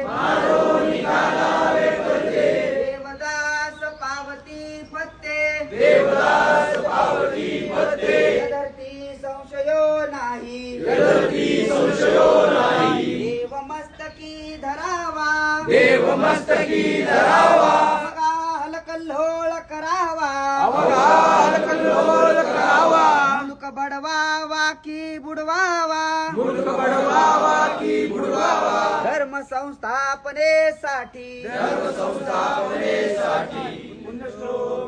मारो निघाला वे परते देवदास पावती फत्ते यदर्थी संशयो नाही देव मस्तकी धरावा अवघा हलकल्लोळ करावा मुलुक बडवावा की बुडवावा धर्म संस्थापनेसाठी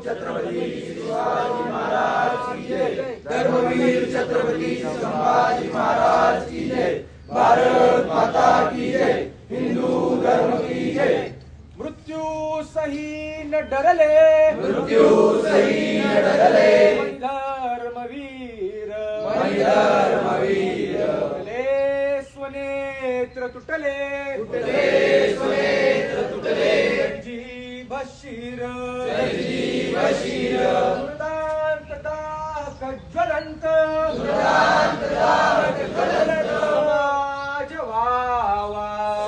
छत्रपती शिवाजी महाराज की जय, धर्मवीर छत्रपती संभाजी महाराज की जय, भारत माता की जय, हिंदू धर्म की जय। मृत्यू सही न डरले धर्मवीर तुटले स्वनेत्र तुटले जी बशीर ज्वलंत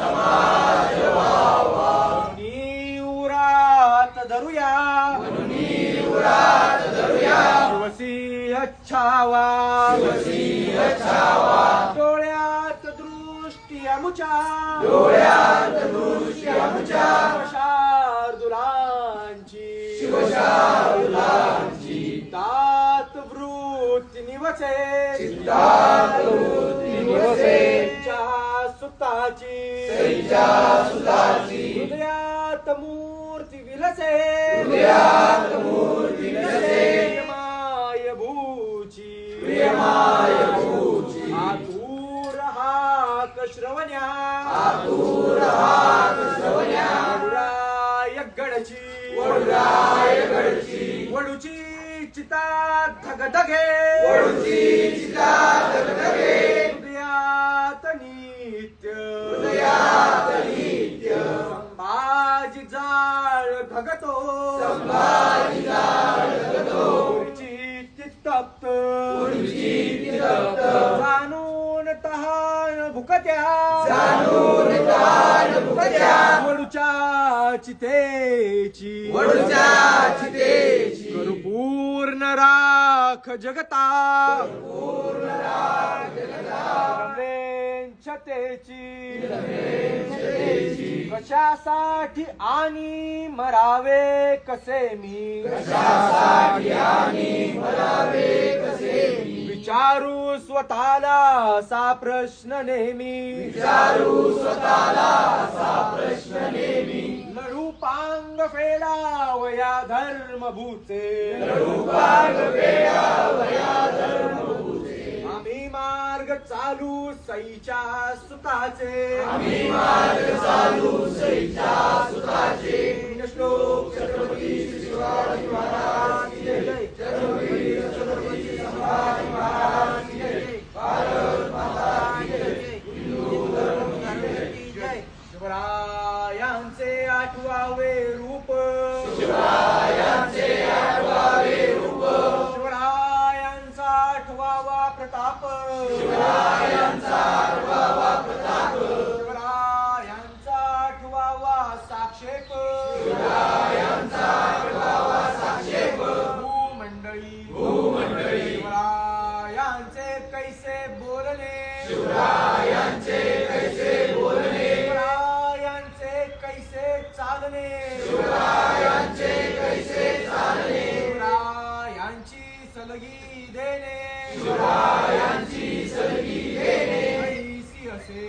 समाज व्हावा उरात धरूया शिवसी अच्छावा डोळ्यात दृष्टी आमुच्या शार्दुलांची तात वृत्ती निवसे सुताची हृदयात मूर्ती विलसे प्रियमायभूची आतुर हाक श्रवण्या वडुरायगडची वडूची चिता धगधगे हृदयात नित्य संभाजी जाळ धगतो तप्त जाणून तहान भुकत्या वडूच्या चितेची करू पूर्ण राख जगता छतेची कशासाठी आणि मरावे कसे मी विचारू स्वतःला असा प्रश्न नेहमी लढू पांग फेडावया धर्मभूचे आम्ही मार्ग चालू सईच्या सुताचे श्लोक छत्रपती शिवाजी महाराज की जय, धर्मवीर छत्रपती संभाजी महाराज की जय, भारत माता की जय, हिंदू धर्म की जय। शिवरायांचे आठवावे रूप शिवरायांचा आठवावा प्रताप शिवरायांचा आठवावा साक्षेप भूमंडळी शिवरायांचे कैसे बोलणे शिवरायांचे कैसे चालणे शिवरायांची सलगी देणे ऐसी असे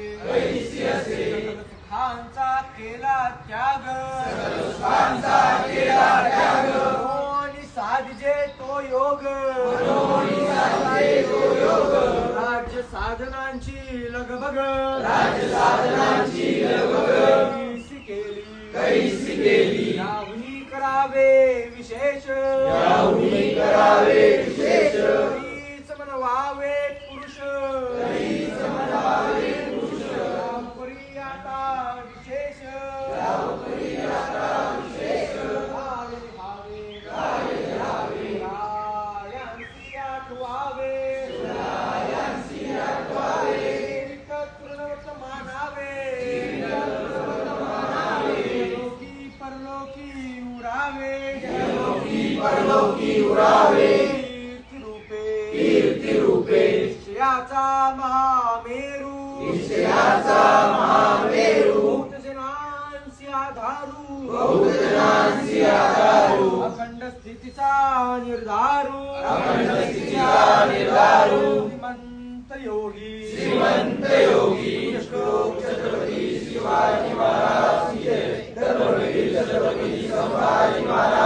सुखांचा केला त्याग कोणी साधजे तो योग राज्य साधनांची लगबग कैसी केली याहुनी करावे विशेष हीच मनवावे पुरुष करी आता विशेष रायांसी आठवावे महामेरू निश्चयाचा महामेरू बहुत जनांसी आधारू बहुत जनांसी आधारू अखंड स्थितीचा निर्धारू अखंड स्थितीचा निर्धारू श्रीमंत योगी श्रीमंत योगी श्लोक छत्रपती शिवाजी महाराज की जय धर्मवीर छत्रपती संभाजी महाराज